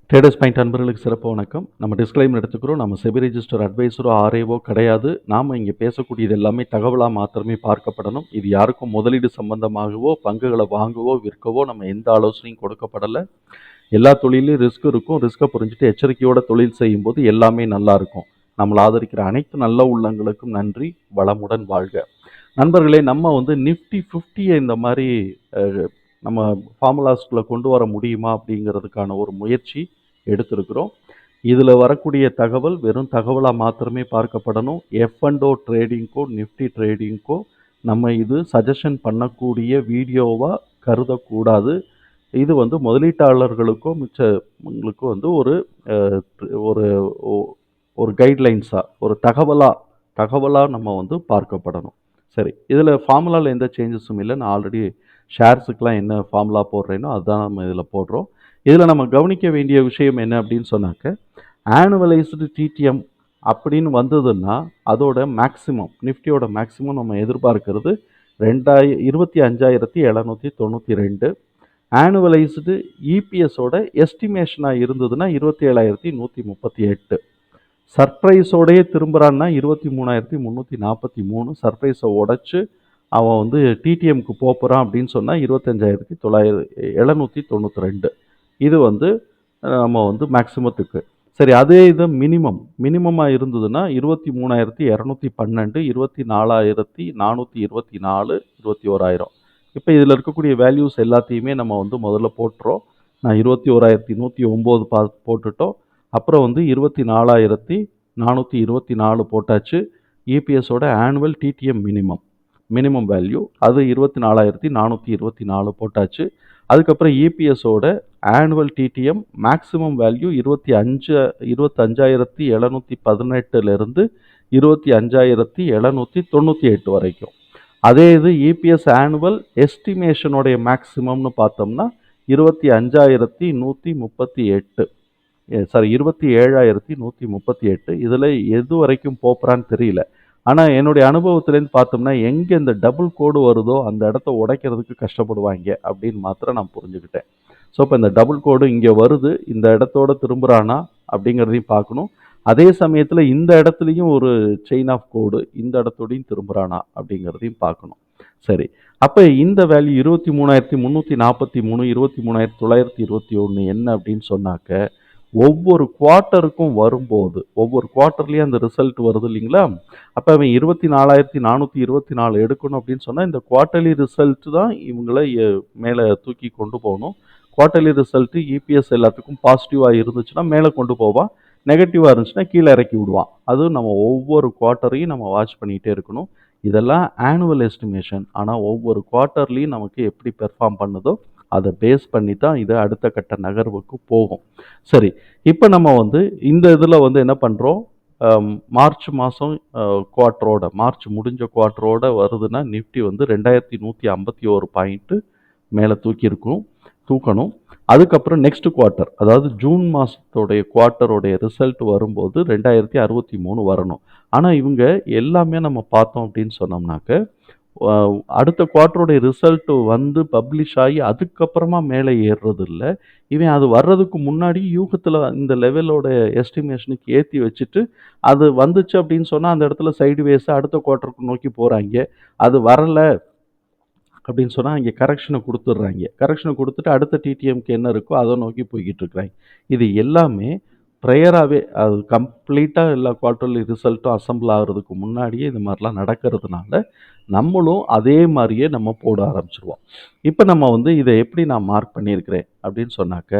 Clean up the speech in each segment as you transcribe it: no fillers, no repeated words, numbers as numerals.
Traders point அன்பர்களுக்கு சிறப்பு வணக்கம். நம்ம டிஸ்க்ளைமர் எடுத்துக்கிறோம். நம்ம செபி ரெஜிஸ்டர் அட்வைசரோ ஆர்ஏவோ கிடையாது. நாம் இங்கே பேசக்கூடியது எல்லாமே தகவலாக மாத்திரமே பார்க்கப்படணும். இது யாருக்கும் முதலீடு சம்பந்தமாகவோ பங்குகளை வாங்கவோ விற்கவோ நம்ம எந்த ஆலோசனையும் கொடுக்கப்படலை. எல்லா தொழிலையும் ரிஸ்க் இருக்கும். ரிஸ்க்கை புரிஞ்சுட்டு எச்சரிக்கையோட தொழில் செய்யும்போது எல்லாமே நல்லா இருக்கும். நம்மளை ஆதரிக்கிற அனைத்து நல்ல உள்ளங்களுக்கும் நன்றி. வளமுடன் வாழ்க. நண்பர்களே, நம்ம நிஃப்டி 50 இந்த மாதிரி நம்ம ஃபார்முலாஸ்குள்ளே கொண்டு வர முடியுமா அப்படிங்கிறதுக்கான ஒரு முயற்சி எடுத்திருக்கிறோம். இதில் வரக்கூடிய தகவல் வெறும் தகவலாக மாத்திரமே பார்க்கப்படணும். F&O ட்ரேடிங்க்கோ நிஃப்டி ட்ரேடிங்க்கோ நம்ம இது சஜஷன் பண்ணக்கூடிய வீடியோவாக கருதக்கூடாது. இது முதலீட்டாளர்களுக்கோ மிச்சவங்களுக்கோ ஒரு ஒரு ஒரு கைட்லைன்ஸாக ஒரு தகவலாக நம்ம பார்க்கப்படணும். சரி, இதில் ஃபார்முலாவில் எந்த சேஞ்சஸும் இல்லை. நான் ஆல்ரெடி ஷேர்ஸுக்கெலாம் என்ன ஃபார்முலா போடுறேனோ அதுதான் நம்ம இதில் போடுறோம். இதில் நம்ம கவனிக்க வேண்டிய விஷயம் என்ன அப்படின்னு சொன்னாக்க, ஆனுவலைஸ்டு டிடிஎம் அப்படின்னு வந்ததுன்னா அதோட மேக்ஸிமம், நிஃப்டியோட மேக்ஸிமம் நம்ம எதிர்பார்க்கறது 25,792. ஆனுவலைஸ்டு இபிஎஸோட எஸ்டிமேஷனாக இருந்ததுன்னா 27,138. சர்ப்ரைஸோடையே திரும்புகிறான்னா 23,343. சர்ப்ரைஸை உடைச்சு அவன் டிடிஎம்க்கு போகிறான் அப்படின்னு சொன்னால் 25,792. இது நம்ம மேக்ஸிமத்துக்கு. சரி, அதே இது மினிமமாக இருந்ததுன்னா 23,212, 24,424, 21,000. இப்போ இதில் இருக்கக்கூடிய வேல்யூஸ் எல்லாத்தையுமே நம்ம முதல்ல போட்டுறோம். நான் 21,109 போட்டுட்டோம். அப்புறம் 24,424 போட்டாச்சு. இபிஎஸோட ஆனுவல் டிடிஎம் மினிமம் வேல்யூ அது 24,424 போட்டாச்சு. அதுக்கப்புறம் இபிஎஸோட ஆனுவல் டிடிஎம் மேக்ஸிமம் வேல்யூ 25,718 25,798 வரைக்கும். அதே இது இபிஎஸ் ஆனுவல் எஸ்டிமேஷனுடைய மேக்ஸிமம்னு பார்த்தோம்னா 25,138. 27,138. இதில் எது வரைக்கும் போகிறான்னு தெரியல. ஆனால் என்னுடைய அனுபவத்துலேருந்து பார்த்தோம்னா எங்கே இந்த டபுள் கோடு வருதோ அந்த இடத்த உடைக்கிறதுக்கு கஷ்டப்படுவாங்க அப்படின்னு மாத்திரம் நான் புரிஞ்சுக்கிட்டேன். ஸோ இப்போ இந்த டபுள் கோடு இங்கே வருது, இந்த இடத்தோட திரும்புகிறானா அப்படிங்கிறதையும் பார்க்கணும். அதே சமயத்தில் இந்த இடத்துலையும் ஒரு செயின் ஆஃப் கோடு இந்த இடத்தோடையும் திரும்புகிறானா அப்படிங்கிறதையும் பார்க்கணும். சரி, அப்போ இந்த வேல்யூ 23,343, 23,921 என்ன அப்படின்னு சொன்னாக்க, ஒவ்வொரு குவார்ட்டருக்கும் வரும்போது ஒவ்வொரு குவார்ட்டர்லேயும் அந்த ரிசல்ட் வருது இல்லைங்களா? அப்போ அவன் 24,424 எடுக்கணும் அப்படின்னு சொன்னால் இந்த குவார்ட்டர்லி ரிசல்ட் தான் இவங்களை மேலே தூக்கி கொண்டு போகணும். குவார்ட்டர்லி ரிசல்ட்டு இபிஎஸ் எல்லாத்துக்கும் பாசிட்டிவாக இருந்துச்சுன்னா மேலே கொண்டு போவான், நெகட்டிவாக இருந்துச்சுன்னா கீழே இறக்கி விடுவான். அதுவும் நம்ம ஒவ்வொரு குவார்ட்டரையும் நம்ம வாட்ச் பண்ணிகிட்டே இருக்கணும். இதெல்லாம் ஆனுவல் எஸ்டிமேஷன். ஆனால் ஒவ்வொரு குவார்ட்டர்லேயும் நமக்கு எப்படி பெர்ஃபார்ம் பண்ணுதோ அதை பேஸ் பண்ணி தான் இது அடுத்த கட்ட நகர்வுக்கு போகும். சரி, இப்போ நம்ம இந்த இதில் என்ன பண்ணுறோம், மார்ச் மாதம் குவார்ட்டரோட, மார்ச் முடிஞ்ச குவார்ட்டரோட வருதுன்னா நிஃப்டி 2,151 பாயிண்ட்டு மேலே தூக்கணும். அதுக்கப்புறம் நெக்ஸ்ட் குவார்ட்டர், அதாவது ஜூன் மாதத்தோடைய குவார்ட்டரோடைய ரிசல்ட் வரும்போது 2,063 வரணும். ஆனால் இவங்க எல்லாமே நம்ம பார்த்தோம் அப்படின்னு சொன்னோம்னாக்க, அடுத்த குவார்ட்டருடைய ரிசல்ட் பப்ளிஷ் ஆகி அதுக்கப்புறமா மேலே ஏறுறது இல்லை. இவன் அது வர்றதுக்கு முன்னாடி யூகத்தில் இந்த லெவலோட எஸ்டிமேஷனுக்கு ஏற்றி வச்சுட்டு அது வந்துச்சு அப்படின்னு சொன்னால் அந்த இடத்துல சைடுவேஸாக அடுத்த குவார்ட்டருக்கு நோக்கி போகிறாங்க. அது வரலை அப்படின்னு சொன்னால் இங்கே கரெக்ஷனை கொடுத்துட்டு அடுத்த டிடிஎம்க்கு என்ன இருக்கோ அதை நோக்கி போய்கிட்டு இருக்கிறாங்க. இது எல்லாமே ப்ரேயராகவே அது கம்ப்ளீட்டாக எல்லா குவார்ட்டர்லி ரிசல்ட்டும் அசம்பிள் ஆகிறதுக்கு முன்னாடியே இது மாதிரிலாம் நடக்கிறதுனால நம்மளும் அதே மாதிரியே நம்ம போட ஆரம்பிச்சிருவோம். இப்போ நம்ம இதை எப்படி நான் மார்க் பண்ணியிருக்கிறேன் அப்படின்னு சொன்னாக்க,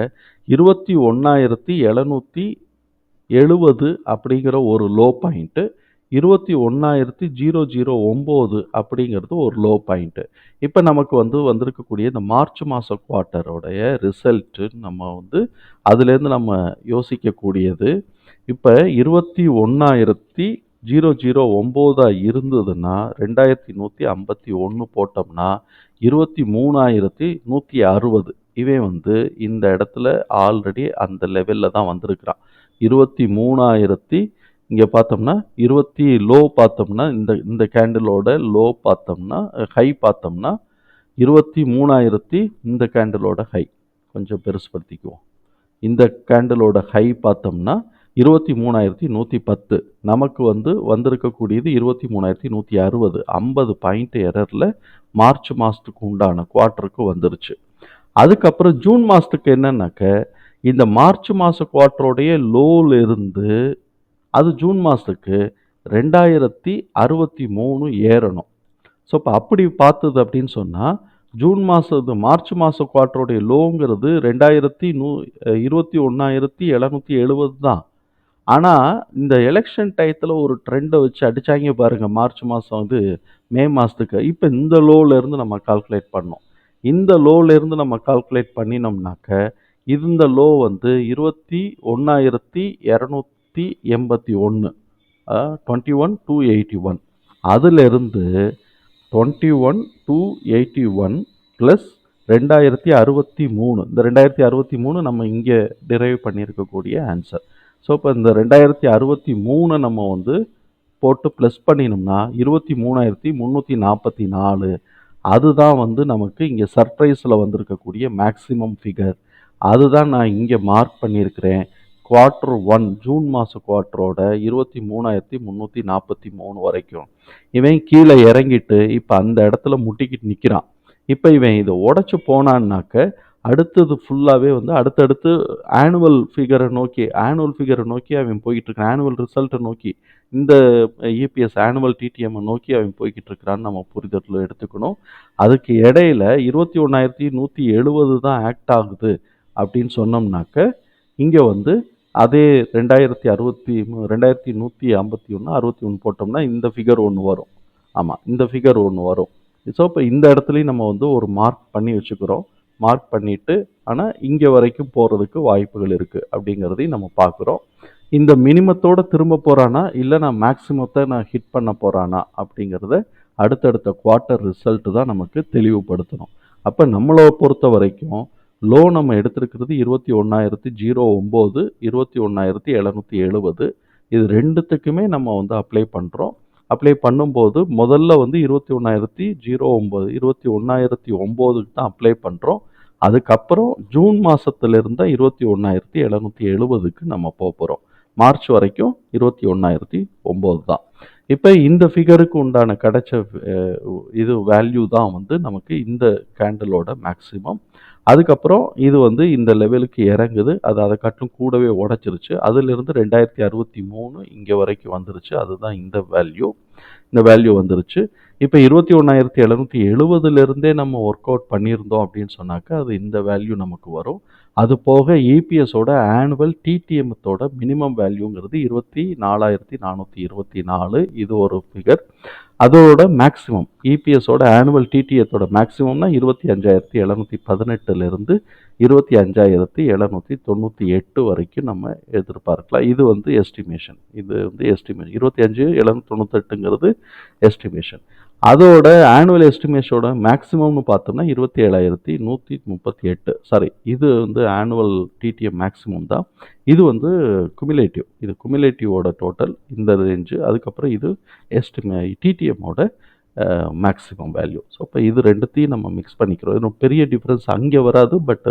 21,770 அப்படிங்கிற ஒரு லோ பாயிண்ட்டு, 21,009 அப்படிங்கிறது ஒரு லோ பாயிண்ட்டு. இப்போ நமக்கு வந்திருக்கக்கூடிய இந்த மார்ச் மாத குவார்ட்டரோடைய ரிசல்ட்டு நம்ம அதுலேருந்து நம்ம யோசிக்கக்கூடியது, இப்போ 21,009 இருந்ததுன்னா 2,151 போட்டோம்னா 23,160. இவன் இந்த இடத்துல ஆல்ரெடி அந்த லெவலில் தான் வந்திருக்கிறான். 23,000 இங்கே பார்த்தோம்னா லோ பார்த்தோம்னா இந்த கேண்டிலோட லோ பார்த்தோம்னா ஹை பார்த்தோம்னா 23,000 இந்த கேண்டிலோட ஹை. கொஞ்சம் பெருசுப்படுத்திக்குவோம். இந்த கேண்டிலோட ஹை பார்த்தோம்னா 23,110. நமக்கு வந்திருக்கக்கூடியது 23,160. 50 பாயிண்ட் எரரில் மார்ச் மாதத்துக்கு உண்டான குவார்ட்டருக்கு வந்துருச்சு. அதுக்கப்புறம் ஜூன் மாதத்துக்கு என்னன்னாக்க, இந்த மார்ச் மாத குவார்ட்டருடைய லோவில் இருந்து அது ஜூன் மாதத்துக்கு 2063 ஏறணும். ஸோ இப்போ அப்படி பார்த்தது அப்படின்னு சொன்னால், மார்ச் மாத குவார்ட்டருடைய லோங்கிறது 21,770 தான். ஆனால் இந்த எலெக்ஷன் டயத்தில் ஒரு ட்ரெண்டை வச்சு அடித்தாங்க பாருங்க, மார்ச் மாதம் மே மாதத்துக்கு. இப்போ இந்த லோவிலேருந்து நம்ம கால்குலேட் பண்ணோம். இந்த லோவிலேருந்து நம்ம கால்குலேட் பண்ணினோம்னாக்க, இந்த லோ 21,281, 21,281. அதிலிருந்து 21,281 ப்ளஸ் 2063. இந்த 2063 நம்ம இங்கே டிரைவ் பண்ணியிருக்கக்கூடிய ஆன்சர். ஸோ இப்போ இந்த 2063 நம்ம போட்டு ப்ளஸ் பண்ணினோம்னா 23,344. அதுதான் நமக்கு இங்கே சர்ப்ரைஸில் வந்திருக்கக்கூடிய மேக்ஸிமம் ஃபிகர். அதுதான் நான் இங்கே மார்க் பண்ணியிருக்கிறேன். குவார்ட்டர் 1 ஜூன் மாத குவார்ட்டரோட 23,343 வரைக்கும் இவன் கீழே இறங்கிட்டு இப்போ அந்த இடத்துல முட்டிக்கிட்டு நிற்கிறான். இப்போ இவன் இதை உடச்சி போனான்னாக்க அடுத்தது ஃபுல்லாகவே அடுத்தடுத்து ஆனுவல் ஃபிகரை நோக்கி அவன் போய்கிட்டு இருக்கான். ஆனுவல் ரிசல்ட்டை நோக்கி, இந்த இபிஎஸ் ஆனுவல் டிடிஎம்மை நோக்கி அவன் போய்கிட்டு இருக்கிறான்னு நம்ம புரிதலில் எடுத்துக்கணும். அதுக்கு இடையில 21,170 தான் ஆக்ட் ஆகுது அப்படின்னு சொன்னோம்னாக்க, இங்கே அதே 2,151 போட்டோம்னா இந்த ஃபிகர் ஒன்று வரும். ஆமாம், இந்த ஃபிகர் ஒன்று வரும். ஸோ இப்போ இந்த இடத்துலையும் நம்ம ஒரு மார்க் பண்ணி வச்சுக்கிறோம். மார்க் பண்ணிவிட்டு, ஆனால் இங்கே வரைக்கும் போகிறதுக்கு வாய்ப்புகள் இருக்குது அப்படிங்கிறதையும் நம்ம பார்க்குறோம். இந்த மினிமத்தோடு திரும்ப போகிறானா, இல்லை நான் மேக்ஸிமத்தை ஹிட் பண்ண போகிறானா அப்படிங்கிறத அடுத்தடுத்த குவார்ட்டர் ரிசல்ட்டு தான் நமக்கு தெளிவுபடுத்தணும். அப்போ நம்மளை பொறுத்த வரைக்கும் லோ நம்ம எடுத்திருக்கிறது 21,009, 21,770. இது ரெண்டுத்துக்குமே நம்ம அப்ளை பண்ணுறோம். அப்ளை பண்ணும்போது முதல்ல 21,009, 21,009க்கு தான் அப்ளை பண்ணுறோம். அதுக்கப்புறம் ஜூன் மாதத்துலேருந்து 21,770க்கு நம்ம போகிறோம். மார்ச் வரைக்கும் 21,009 தான். இப்போ இந்த ஃபிகருக்கு உண்டான கிடைச்ச வேல்யூ தான் நமக்கு இந்த கேண்டிலோட மேக்ஸிமம். அதுக்கப்புறம் இது இந்த லெவலுக்கு இறங்குது. அது அதை காட்டிலும் கூடவே உடச்சிருச்சு. அதிலிருந்து 2063 இங்கே வரைக்கும் வந்துருச்சு. அதுதான் இந்த வேல்யூ வந்துருச்சு. இப்போ 21,770லேருந்தே நம்ம ஒர்க் அவுட் பண்ணியிருந்தோம் அப்படின்னு சொன்னாக்க அது இந்த வேல்யூ நமக்கு வரும். அது போக இபிஎஸோட ஆனுவல் டிடிஎம்மத்தோட மினிமம் வேல்யூங்கிறது 24,424. இது ஒரு ஃபிகர். அதோட மேக்ஸிமம் இபிஎஸோட ஆனுவல் டிடிஎத்தோட மேக்ஸிமம்னா 25,718லேருந்து 25,798 வரைக்கும் நம்ம எதிர்பார்க்கலாம். இது எஸ்டிமேஷன். 25,798ங்கிறது எஸ்டிமேஷன். அதோட ஆனுவல் எஸ்டிமேஷனோட மேக்ஸிமம்னு பார்த்தோம்னா 27,138. சாரி, இது ஆனுவல் டிடிஎம் மேக்ஸிமம் தான். இது குமுலேட்டிவ். இது குமுலேட்டிவோட டோட்டல் இந்த ரேஞ்சு. அதுக்கப்புறம் இது டிடிஎம்மோட மேக்ஸிமம் வேல்யூ. ஸோ இப்போ இது ரெண்டுத்தையும் நம்ம மிக்ஸ் பண்ணிக்கிறோம். இன்னும் பெரிய டிஃப்ரென்ஸ் அங்கே வராது. பட்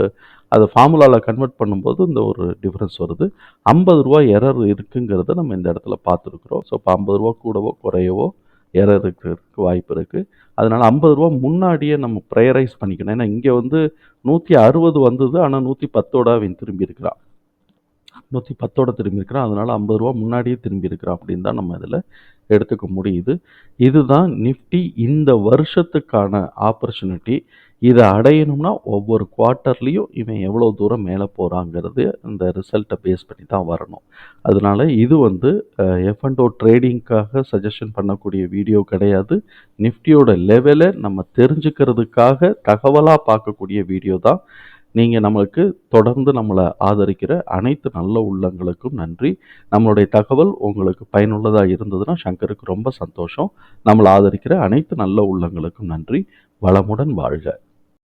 அதை ஃபார்முலாவில் கன்வெர்ட் பண்ணும்போது இந்த ஒரு டிஃப்ரென்ஸ் வருது. 50 ரூபா எரர் இருக்குங்கிறத நம்ம இந்த இடத்துல பார்த்துருக்குறோம். ஸோ இப்போ 50 ரூபா கூடவோ குறையவோ எரர் இருக்கிறதுக்கு வாய்ப்பு இருக்குது. அதனால் 50 ரூபா முன்னாடியே நம்ம ப்ரையரைஸ் பண்ணிக்கணும். ஏன்னா இங்கே 160 வந்தது, ஆனால் 110ஓட அவன் திரும்பி இருக்கிறான். 110ஓட திரும்பி இருக்கிறான். அதனால் 50 ரூபா முன்னாடியே திரும்பி இருக்கிறான் அப்படின்னு தான் நம்ம இதில் எடுத்துக்க முடியுது. இதுதான் நிஃப்டி இந்த வருஷத்துக்கான ஆப்பர்ச்சுனிட்டி. இதை அடையணும்னா ஒவ்வொரு குவார்ட்டர்லேயும் இவன் எவ்வளோ தூரம் மேலே போகிறாங்கிறது இந்த ரிசல்ட்டை பேஸ் பண்ணி தான் வரணும். அதனால் இது F&O ட்ரேடிங்காக சஜஷன் பண்ணக்கூடிய வீடியோ கிடையாது. நிஃப்டியோட லெவலை நம்ம தெரிஞ்சுக்கிறதுக்காக தகவலாக பார்க்கக்கூடிய வீடியோ தான். நீங்கள் நம்மளுக்கு தொடர்ந்து நம்மளை ஆதரிக்கிற அனைத்து நல்ல உள்ளங்களுக்கும் நன்றி. நம்மளுடைய தகவல் உங்களுக்கு பயனுள்ளதாக இருந்ததுன்னா சங்கருக்கு ரொம்ப சந்தோஷம். நம்மளை ஆதரிக்கிற அனைத்து நல்ல உள்ளங்களுக்கும் நன்றி. வளமுடன் வாழ்க.